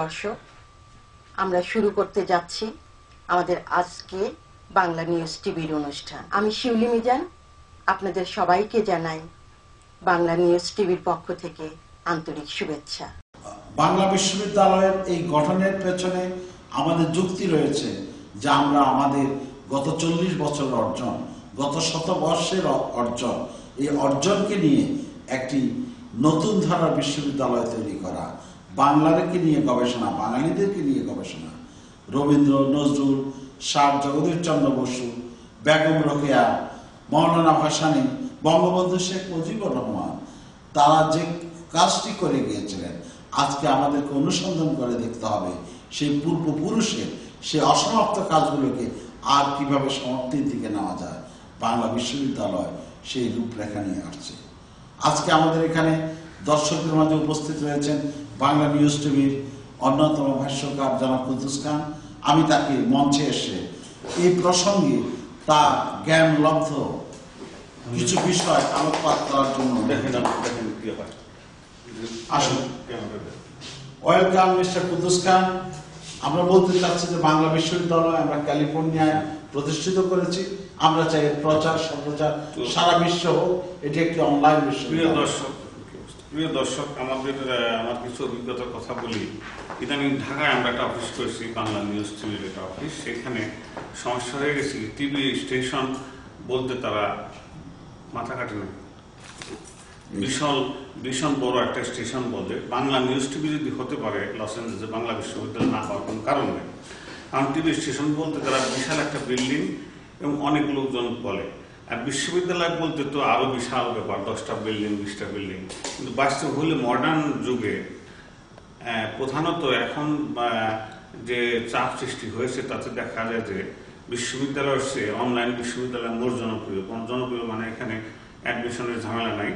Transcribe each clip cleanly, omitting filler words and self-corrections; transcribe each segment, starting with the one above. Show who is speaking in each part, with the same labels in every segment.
Speaker 1: দর্শক, আমরা শুরু করতে যাচ্ছি আমাদের আজকে বাংলা নিউজ টিভির অনুষ্ঠান। আমি শিউলি মিজান, আপনাদের সবাইকে জানাই বাংলা নিউজ টিভির পক্ষ থেকে আন্তরিক শুভেচ্ছা।
Speaker 2: বাংলা বিশ্ববিদ্যালয়ের এই গঠনের পেছনে আমাদের যুক্তি রয়েছে যে আমরা আমাদের গত 40 বছরের অর্জন, গত শতবর্ষের অর্জন, এই অর্জনকে নিয়ে একটি নতুন ধারার বিশ্ববিদ্যালয় তৈরি করা, বাংলাকে নিয়ে গবেষণা, বাঙালিদেরকে নিয়ে গবেষণা। রবীন্দ্র, নজরুল, স্যার জগদীশ চন্দ্র বসু, বেগম রোকেয়া, মৌলানা ভাসানী, বঙ্গবন্ধু শেখ মুজিবুর রহমান, তারা যে কাজটি করে গিয়েছিলেন, আজকে আমাদেরকে অনুসন্ধান করে দেখতে হবে সেই পূর্বপুরুষের সেই অসমাপ্ত কাজগুলোকে আর কিভাবে সমাপ্তির দিকে নেওয়া যায়। বাংলা বিশ্ববিদ্যালয় সেই রূপরেখা নিয়ে আসছে। আজকে আমাদের এখানে দর্শকদের মাঝে উপস্থিত রয়েছেন বাংলা নিউজ টিভির অন্যতম ভাষ্যকার জনাব কুদ্দুস খান। আমি তাকে মঞ্চে এসে এই প্রসঙ্গে তার জ্ঞানলব্ধ কিছু বিষয় আলোকপাত করার জন্য আসুন। ওয়েলকাম মিস্টার কুদ্দুস খান। আমরা বলতে চাচ্ছি যে বাংলা বিশ্ববিদ্যালয় আমরা ক্যালিফোর্নিয়ায় প্রতিষ্ঠিত করেছি। আমরা চাই প্রচার সম্প্রচার সারা বিশ্ব হোক। এটি একটি অনলাইন বিশ্ববিদ্যালয়।
Speaker 3: প্রিয় দর্শক, আমার কিছু অভিজ্ঞতার কথা বলি। ইদানিং ঢাকায় আমরা একটা অফিস করেছি, বাংলা নিউজ টিভির একটা অফিস। সেখানে সমস্যা হয়ে গেছে, টিভি স্টেশন বলতে তারা মাথা কাটে না। ভীষণ বড় একটা স্টেশন বলতে বাংলা নিউজ টিভি যদি হতে পারে লস অ্যাঞ্জেলেসে, বাংলা বিশ্ববিদ্যালয় না হওয়ার কোনো কারণ নেই। কারণ টিভি স্টেশন বলতে তারা বিশাল একটা বিল্ডিং এবং অনেক লোকজন বলে, আর বিশ্ববিদ্যালয় বলতে তো আরো বিশাল ব্যাপার, 10টা বিল্ডিং 20টা বিল্ডিং। কিন্তু বাস্তব হলে মডার্ন যুগে প্রধানত এখন যে চাপ সৃষ্টি হয়েছে তাতে দেখা যায় যে বিশ্ববিদ্যালয়ের চেয়ে অনলাইন বিশ্ববিদ্যালয় মোর জনপ্রিয়। জনপ্রিয় মানে এখানে অ্যাডমিশনের ঝামেলা নাই।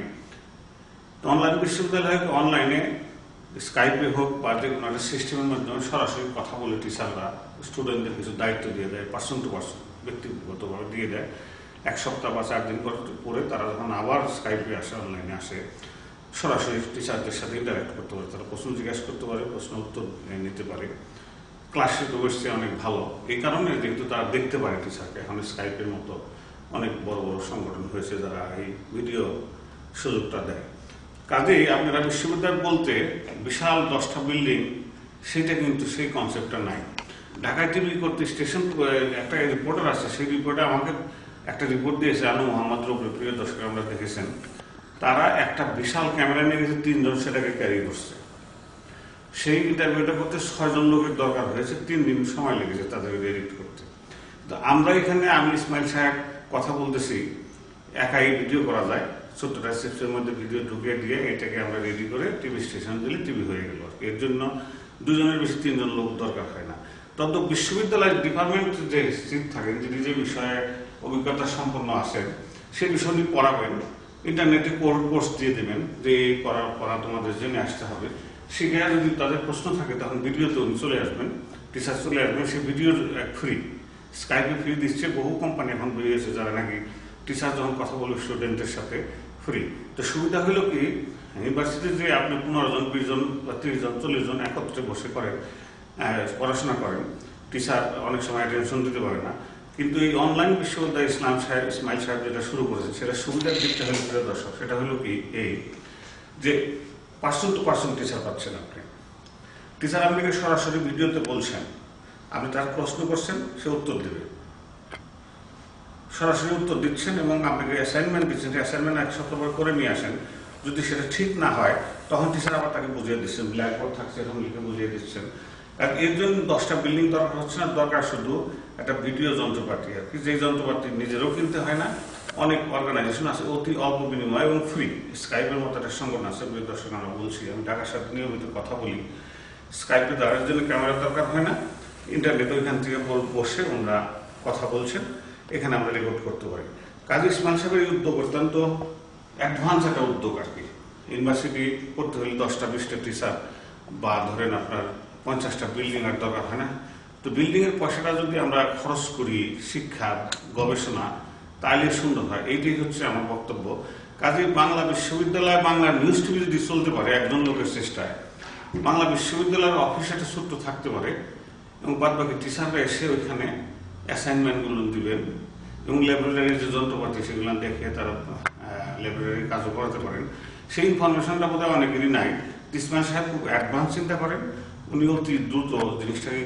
Speaker 3: অনলাইন বিশ্ববিদ্যালয় অনলাইনে স্কাইপে হোক বা যে কোনো একটা সিস্টেমের মাধ্যমে সরাসরি কথা বলে টিচাররা স্টুডেন্টদের কিছু দায়িত্ব দিয়ে দেয়, পার্সন টু পার্সন, ব্যক্তিগতভাবে দিয়ে দেয়। 1 সপ্তাহ বা 4 দিন পরে তারা যখন আবার স্কাইপে আসে, অনলাইনে আসে, সরাসরি টিচারদের সাথে ইন্টারাক্ট করতে পারে। তারা প্রশ্ন জিজ্ঞাসা করতে পারে, প্রশ্ন উত্তর নিতে পারে। ক্লাসে তো বসছে অনেক ভালো, এই কারণে যেহেতু তারা দেখতে পারে টিচারকে। এখন স্কাইপের মতো অনেক বড় বড় সংগঠন হয়েছে যারা এই ভিডিও সুযোগটা দেয়। কাজেই আপনারা বিশ্ববিদ্যালয় বলতে বিশাল 10টা বিল্ডিং, সেটা কিন্তু সেই কনসেপ্টটা নাই। ঢাকায় টিভি করতে স্টেশন একটা রিপোর্টার আছে, সেই রিপোর্টে আমাকে একটা রিপোর্ট দিয়েছে আনু মোহাম্মদ রবি। প্রিয় দর্শক, আমরা দেখেছেন তারা একটা বিশাল ক্যামেরা নিয়ে গেছে, 3 জন সেটাকে ক্যারি করছে। সেই ইন্টারভিউটা করতে 6 জন লোকের দরকার হয়েছে, 3 দিন সময় লেগেছে তাদেরকে এডিট করতে। তো আমরা এখানে, আমি ইসমাইল সাহেব কথা বলতেছি, একাই ভিডিও করা যায়, ছোট্টটা সিস্টেমের মধ্যে ভিডিও ঢুকিয়ে দিয়ে এটাকে আমরা রেডি করে টিভি স্টেশন দিলে টিভি হয়ে গেল। এর জন্য 2 জনের বেশি 3 জন লোক দরকার হয় না। তত বিশ্ববিদ্যালয়ের ডিপার্টমেন্ট যে সিট থাকেন, যিনি যে বিষয়ে অভিজ্ঞতা সম্পন্ন আছেন, সেই বিষয় নিয়ে পড়াবেন, ইন্টারনেটে কোর্স দিয়ে দেবেন যে এই পড়া তোমাদের জন্য আসতে হবে। সেখানে যদি তাদের প্রশ্ন থাকে তখন ভিডিওতে উনি চলে আসবেন, টিচার চলে আসবেন। সেই ভিডিওর ফ্রি, স্কাইপে ফ্রি দিচ্ছে। বহু কোম্পানি এখন বেরিয়েছে যারা নাকি টিচার যখন কথা বলবে স্টুডেন্টের সাথে ফ্রি। তো সুবিধা হলো কি, ইউনিভার্সিটিতে যে আপনি 15 জন 20 জন বা 30 জন 40 জন একত্রে বসে করেন, পড়াশোনা করেন, টিচার অনেক সময় অ্যাটেনশন দিতে পারে না। কিন্তু এই অনলাইন বিশ্ববিদ্যালয় ইসমাইল সাহেব যেটা শুরু করেছে, সেটা সুবিধার দিকটা হলো, প্রিয় দর্শক, সেটা হলো কি এই যে পার্সন টু পার্সন টিচার পাচ্ছেন আপনি। টিচার আপনাকে সরাসরি ভিডিওতে বলছেন, আপনি তার প্রশ্ন করছেন, সে উত্তর দেবে, সরাসরি উত্তর দিচ্ছেন এবং আপনাকে অ্যাসাইনমেন্ট দিচ্ছেন। অ্যাসাইনমেন্ট 1 সপ্তাহ পর করে নিয়ে আসেন। যদি সেটা ঠিক না হয় তখন টিচার আবার তাকে বুঝিয়ে দিচ্ছেন, ব্ল্যাকবোর্ড থাকছে এরকম লিখে বুঝিয়ে দিচ্ছেন। আর এর জন্য 10টা বিল্ডিং দরকার হচ্ছে না, দরকার শুধু একটা ভিডিও যন্ত্রপাতি আর কি, যে যন্ত্রপাতি নিজেরও কিনতে হয় না। অনেক অর্গানাইজেশন আছে অতি অল্প বিনিময় এবং ফ্রি। স্কাইপের মতো একটা সংগঠন আছে, প্রিয় দর্শক, আমরা বলছি, আমি ঢাকার সাথে নিয়মিত কথা বলি। স্কাইপে দেওয়ার জন্য ক্যামেরার দরকার হয় না, ইন্টারনেটে ওইখান থেকে বসে ওনারা কথা বলছেন, এখানে আমরা রেকর্ড করতে পারি। কাজী ইসমাইল সাহেবের এই উদ্যোগ অত্যন্ত অ্যাডভান্স একটা উদ্যোগ আর কি। ইউনিভার্সিটি করতে হলে 10টা 20টা টিচার বা ধরেন আপনার 50টা বিল্ডিং আর দরকার হয় না। তো বিল্ডিংয়ের পয়সাটা যদি আমরা খরচ করি শিক্ষা গবেষণা, তাহলে সুন্দর হয়। এইটাই হচ্ছে আমার বক্তব্য। কাজে বাংলা বিশ্ববিদ্যালয়, বাংলা নিউজ টিভি যদি চলতে পারে একজন লোকের চেষ্টায়, বাংলা বিশ্ববিদ্যালয়ের অফিস একটা ছোট্ট থাকতে পারে এবং বাদ বাকি টিচাররা এসে ওইখানে অ্যাসাইনমেন্টগুলো দিবেন এবং লাইব্রেরির যে যন্ত্রপাতি সেগুলো দেখে তারা লাইব্রেরির কাজও করাতে পারেন। সেই ইনফরমেশনটা বোধহয় অনেকেরই নাই। ইসমাইল সাহেব খুব অ্যাডভান্স চিন্তা করেন, উনি অতি দ্রুত জিনিসটাকে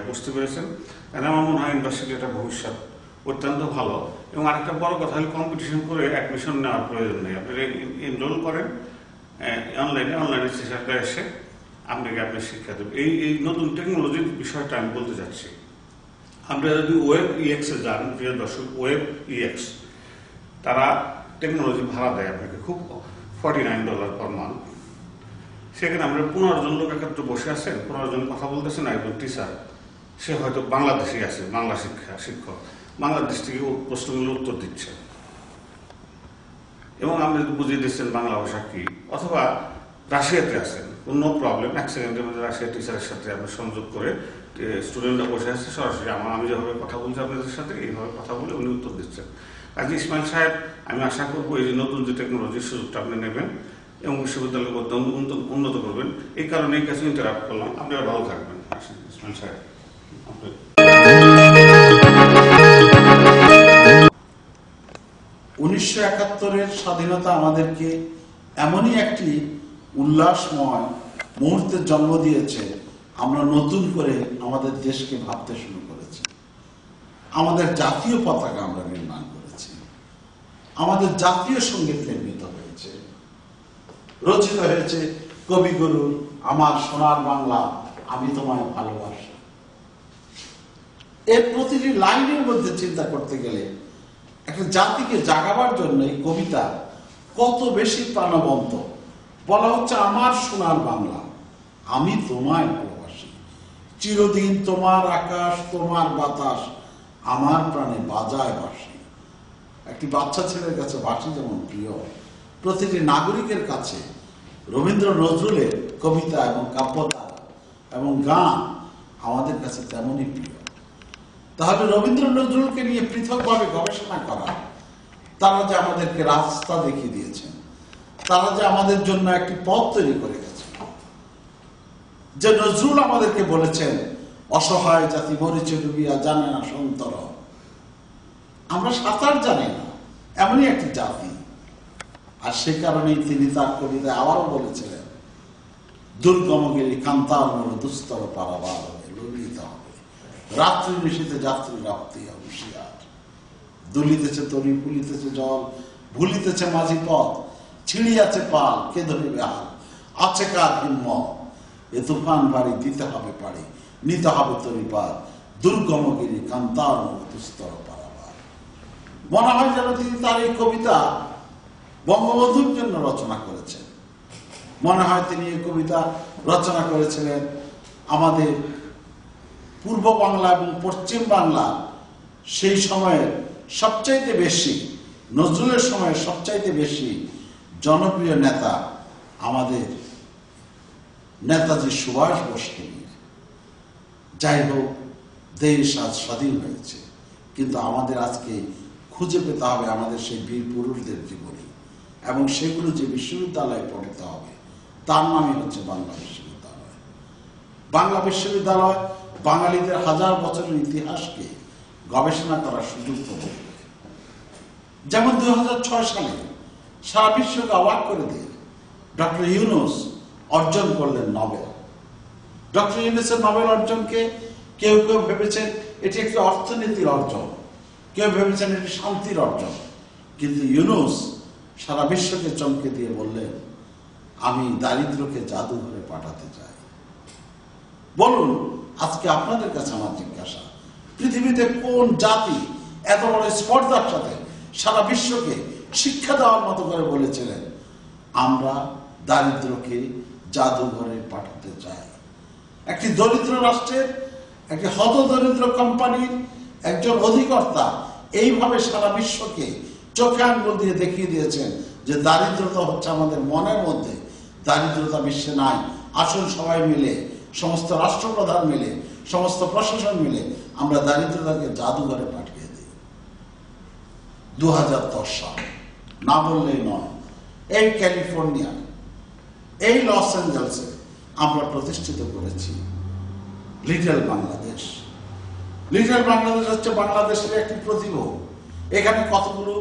Speaker 3: বুঝতে পেরেছেন। কারণ আমার মনে হয় ইউনিভার্সিটি একটা ভবিষ্যৎ অত্যন্ত ভালো। এবং আরেকটা বড় কথা হলে কম্পিটিশন করে অ্যাডমিশন নেওয়ার প্রয়োজন নেই। আপনারা এনরোল করেন অনলাইনে টিচাররা এসে আপনাকে আপনার শিক্ষা দেবে। এই নতুন টেকনোলজির বিষয়টা আমি বলতে চাচ্ছি। আপনারা যদি ওয়েব ইএক্সে যান, প্রিয় দর্শক, ওয়েব ইএক্স তারা টেকনোলজি ভাড়া দেয় আপনাকে খুব $49 পার মান্থ। সেখানে আমরা 15 জন লোক একত্র বসে আছেন, 15 জন কথা বলতেছেন। একজন টিচার, সে হয়তো বাংলাদেশে আছে, বাংলা শিক্ষক, বাংলাদেশ থেকে প্রশ্নগুলোর উত্তর দিচ্ছে এবং আপনি বুঝিয়ে দিচ্ছেন বাংলা ভাষা কি। অথবা রাশিয়াতে আছেন, কোনো প্রবলেম, 1 সেকেন্ডের মধ্যে রাশিয়া টিচারের সাথে আপনি সংযোগ করে স্টুডেন্টরা বসে আছে, সরাসরি আমি যেভাবে কথা বলছি আপনাদের সাথে এইভাবে কথা বলে উনি উত্তর দিচ্ছেন। কাজী ইসমাইল সাহেব, আমি আশা করবো এই যে নতুন যে টেকনোলজির সুযোগটা আপনি নেবেন এবং বিশ্ববিদ্যালয়ের মধ্যে উন্নত করবেন। এই কারণে এই কাছে ইন্টারাপ্ট করলাম। আপনারা ভালো থাকবেন। ইসমাইল সাহেব,
Speaker 2: 1971-এর স্বাধীনতা আমাদেরকে এমনই একটি উল্লাসময় মুহূর্তের জন্ম দিয়েছে, আমরা নতুন করে আমাদের দেশকে ভাবতে শুরু করেছি। আমাদের জাতীয় পতাকা আমরা নির্মাণ করেছি, আমাদের জাতীয় সঙ্গীত নির্মিত হয়েছে, রচিত হয়েছে কবিগুরুর আমার সোনার বাংলা আমি তোমায় ভালোবাসি। এর প্রতিটি লাইনের মধ্যে চিন্তা করতে গেলে একটা জাতিকে জাগাবার জন্য এই কবিতা কত বেশি প্রাণবন্ত। বলা হচ্ছে আমার সোনার বাংলা আমি তোমায় ভালোবাসি, চিরদিন তোমার আকাশ তোমার বাতাস আমার প্রাণে বাজায় বাঁশি। একটি বাচ্চা ছেলের কাছে বাঁশি যেমন প্রিয়, প্রতিটি নাগরিকের কাছে রবীন্দ্র নজরুলের কবিতা এবং কাব্যধারা এবং গান আমাদের কাছে তেমনই প্রিয়। তাহলে রবীন্দ্র নজরুলকে নিয়ে পৃথকভাবে গবেষণা করা, তারা যে আমাদেরকে রাস্তা দেখিয়ে দিয়েছেন, তারা যে আমাদের জন্য একটি পথ তৈরি করে গেছেন, যে নজরুল আমাদেরকে বলেছেন অসহায় জাতি মরিচে ডুবিয়া জানে না সন্তর, আমরা সাঁতার জানি না এমনই একটি জাতি। আর সে কারণেই তিনি তার কবিতায় আবারও বলেছিলেন দুর্গমগিরি কান্তার মূল দুস্তর পারাবার ললিত হবে, রাত্রি নিশীতে যাত্রী রাত্রি হুঁশিয়ার, দুলিতেছে তরি পুলিতেছে জল ভুলিতেছে মাঝি পথ, ছিড়িয়াছে পাল কে ধরিবে হাল, আছে কার হিম্মত, এ তুফান বাড়ি দিতে হবে পাড়ি নিতে হবে তরি পার, দুর্গমগিরি কান্তার মূল দুস্তর পারাবার। মনে হয় যেন তিনি তার এই কবিতা বঙ্গবন্ধুর জন্য রচনা করেছেন। মনে হয় তিনি এই কবিতা রচনা করেছিলেন আমাদের পূর্ব বাংলা এবং পশ্চিম বাংলা সেই সময়ে সবচাইতে বেশি, নজরুলের সময়ে সবচাইতে বেশি জনপ্রিয় নেতা আমাদের নেতাজি সুভাষ বোসকে নিয়ে। যাই হোক, দেশ আজ স্বাধীন হয়েছে, কিন্তু আমাদের আজকে খুঁজে পেতে হবে আমাদের সেই বীর পুরুষদের জীবনী এবং সেগুলো যে বিশ্ববিদ্যালয়ে পড়তে হবে, তার নামই হচ্ছে বাংলা বিশ্ববিদ্যালয়। বাংলা বিশ্ববিদ্যালয় বাঙালিদের হাজার বছরের ইতিহাসকে গবেষণা করার সুযোগ করে। যেমন 2006 সালে সারা বিশ্বকে অবাক করে দিয়ে ডক্টর ইউনুস অর্জন করলেন নোবেল। ডক্টর ইউনুসের নোবেল অর্জনকে কেউ কেউ ভেবেছেন এটি একটি অর্থনীতির অর্জন, কেউ ভেবেছেন এটি শান্তির অর্জন, কিন্তু ইউনুস সারা বিশ্বকে চমকে দিয়ে বললেন আমি দারিদ্রকে জাদুঘরে পাঠাতে চাই। বলুন, আজকে আপনাদের কাছে আমার জিজ্ঞাসা, পৃথিবীতে কোন জাতি এত বড় স্পর্ধার সাথে সারা বিশ্বকে শিক্ষা দেওয়ার মতো করে বলেছিলেন আমরা দারিদ্রকে জাদুঘরে পাঠাতে চাই? একটি দরিদ্র রাষ্ট্রের, একটি হতদরিদ্র কোম্পানির একজন অধিকর্তা এইভাবে সারা বিশ্বকে চোখে আঙ্গুল দিয়ে দেখিয়ে দিয়েছেন যে দারিদ্রতা হচ্ছে আমাদের মনের মধ্যে, দারিদ্রতা বিশ্বে নাই। আসুন সবাই মিলে, সমস্ত রাষ্ট্রপ্রধান মিলে, সমস্ত প্রশাসন মিলে আমরা দারিদ্রতাকে জাদুঘরে পাঠিয়ে দিই। 2010 সাল, না বললেই নয়, এই ক্যালিফোর্নিয়া, এই লস অ্যাঞ্জেলসে আমরা প্রতিষ্ঠিত করেছি লিটল বাংলাদেশ। লিটল বাংলাদেশ হচ্ছে বাংলাদেশের একটি প্রতিভা। এখানে কতগুলো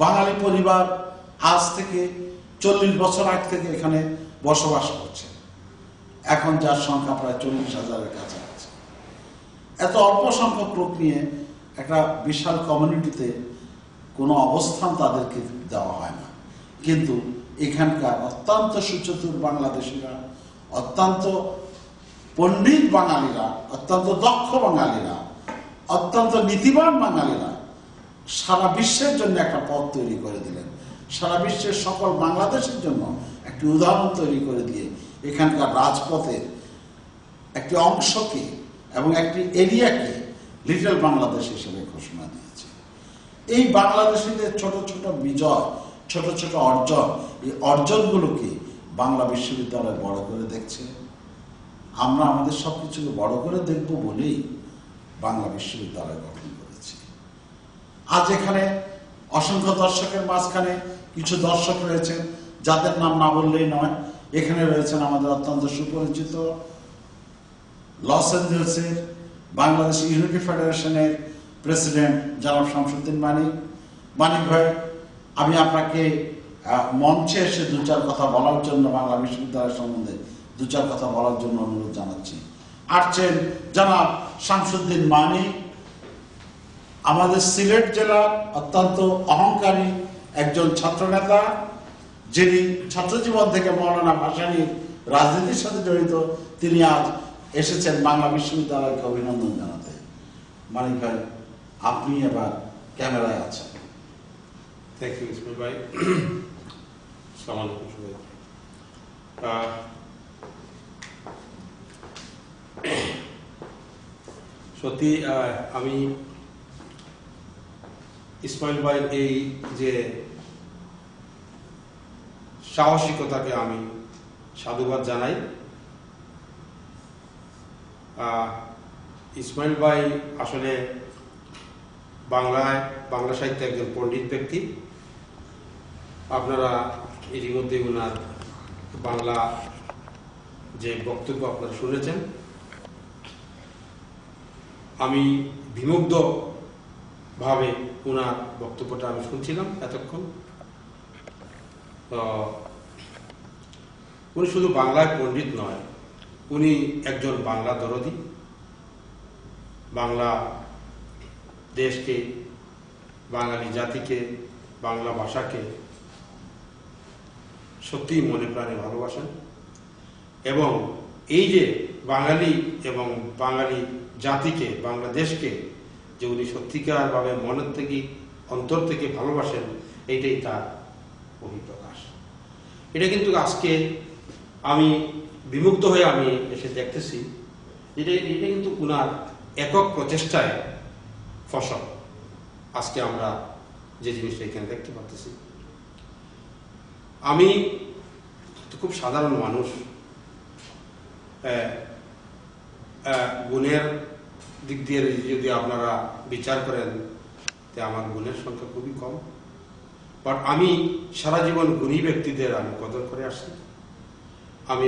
Speaker 2: বাঙালি পরিবার আজ থেকে 40 বছর আগ থেকে এখানে বসবাস করছে, এখন যার সংখ্যা প্রায় 40,000-এর কাছাকাছি। এত অল্প সংখ্যক লোক নিয়ে একটা বিশাল কমিউনিটিতে কোনো অবস্থান তাদেরকে দেওয়া হয় না, কিন্তু এখানকার অত্যন্ত সুচতুর বাংলাদেশিরা, অত্যন্ত পণ্ডিত বাঙালিরা, অত্যন্ত দক্ষ বাঙালিরা, অত্যন্ত নীতিবান বাঙালিরা সারা বিশ্বের জন্য একটা পথ তৈরি করে দিলেন। সারা বিশ্বের সকল বাংলাদেশের জন্য একটি উদাহরণ তৈরি করে দিয়ে এখানকার রাজপথের একটি অংশকে এবং একটি এরিয়াকে লিটল বাংলাদেশ হিসেবে ঘোষণা দিয়েছে। এই বাংলাদেশিদের ছোট ছোট বিজয়, ছোট ছোট অর্জন, এই অর্জনগুলোকে বাংলা বিশ্ববিদ্যালয় বড় করে দেখছে। আমরা আমাদের সবকিছুকে বড় করে দেখব বলেই বাংলা বিশ্ববিদ্যালয় গঠন করেছি। আজ এখানে অসংখ্য দর্শকের মাঝখানে কিছু দর্শক রয়েছেন যাদের নাম না বললেই নয়। এখানে রয়েছেন আমাদের অত্যন্ত সুপরিচিত লস এঞ্জেলসের বাংলাদেশ ইউনিটি ফেডারেশনের প্রেসিডেন্ট জনাব শামসুদ্দিন মানিক। মানিক ভাই, আমি আপনাকে মঞ্চে এসে 2-4 কথা বলার জন্য, বাংলা বিশ্ববিদ্যালয় সম্বন্ধে 2-4 কথা বলার জন্য অনুরোধ জানাচ্ছি। আসছেন জনাব শামসুদ্দিন মানিক, আমাদের সিলেট জেলার অত্যন্ত অহংকারী একজন ছাত্রনেতা, যিনি ছাত্রজীবন থেকে মৌলানা ভাসানীর রাজনীতির সাথে জড়িত। তিনি আজ এসেছেন বাংলা বিশ্ববিদ্যালয়কে অভিনন্দন জানাতে। মানিক ভাই, আপনি এবার ক্যামেরায় আছেন।
Speaker 4: থ্যাংক ইউ ইসমাইল ভাই। আসসালামু আলাইকুম সবাই। সত্যি আমি ইসমাইল ভাই এই যে সাহসিকতাকে আমি সাধুবাদ জানাই। ইসমাইল ভাই আসলে বাংলা সাহিত্যে একজন পণ্ডিত ব্যক্তি। আপনারা ইতিমধ্যে ওনার বাংলা যে বক্তব্য আপনারা শুনেছেন, আমি বিমুগ্ধ ভাবে ওনার বক্তব্যটা আমি শুনছিলাম এতক্ষণ। উনি শুধু বাংলায় পণ্ডিত নয়, উনি একজন বাংলা দরদী। বাংলা দেশকে, বাঙালি জাতিকে, বাংলা ভাষাকে সত্যিই মনে প্রাণে ভালোবাসেন। এবং এই যে বাঙালি এবং বাঙালি জাতিকে, বাংলাদেশকে যে উনি সত্যিকারভাবে মনের থেকে, অন্তর থেকে ভালোবাসেন, এইটাই তার বহিঃপ্রকাশ। এটা কিন্তু আজকে আমি বিমুগ্ধ হয়ে আমি এসে দেখতেছি, এটা কিন্তু উনার একক প্রচেষ্টায় ফসল। আজকে আমরা যে জিনিসটা এখানে দেখতে পাচ্ছি, আমি খুব সাধারণ মানুষ, গুণের দিক দিয়ে যদি আপনারা বিচার করেন, তে আমার গুণের সংখ্যা খুবই কম। বাট আমি সারা জীবন গুণী ব্যক্তিদের আমি কদর করে আসছি। আমি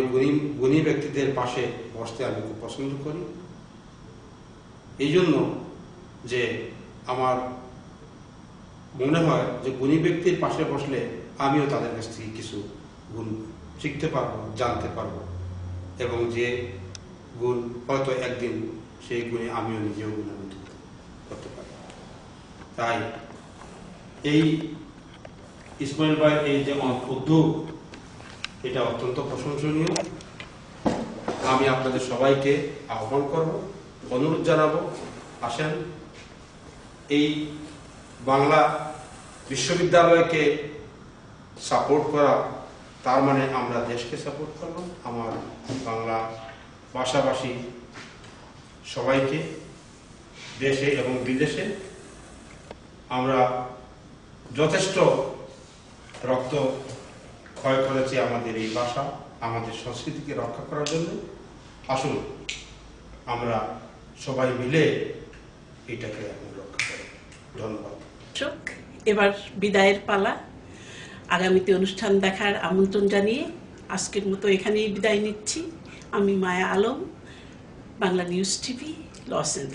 Speaker 4: গুণী ব্যক্তিদের পাশে বসতে আমি খুব পছন্দ করি। এই জন্য যে আমার মনে হয় যে গুণী ব্যক্তির পাশে বসলে আমিও তাদের কাছ থেকে কিছু গুণ শিখতে পারবো, জানতে পারবো, এবং যে গুণ হয়তো একদিন সেই গুণে আমিও নিজেও গুণান্বিত করতে পারবো। তাই এই ইসমাইল ভাই এই যে উদ্যোগ, এটা অত্যন্ত প্রশংসনীয়। আমি আপনাদের সবাইকে আহ্বান করব, অনুরোধ জানাবো, আসেন এই বাংলা বিশ্ববিদ্যালয়কে সাপোর্ট করা, তার মানে আমরা দেশকে সাপোর্ট করলাম। আমার বাংলা ভাষাভাষী সবাইকে দেশে এবং বিদেশে আমরা যথেষ্ট রক্ত ক্ষয় করেছি আমাদের এই ভাষা, আমাদের সংস্কৃতিকে রক্ষা করার জন্য। আসুন আমরা সবাই মিলে এটাকে এখন রক্ষা করি। ধন্যবাদ।
Speaker 5: এবার বিদায়ের পালা। আগামীতে অনুষ্ঠান দেখার আমন্ত্রণ জানিয়ে আজকের মতো এখানেই বিদায় নিচ্ছি। আমি Maya Alam, Bangla news TV, Los Angeles.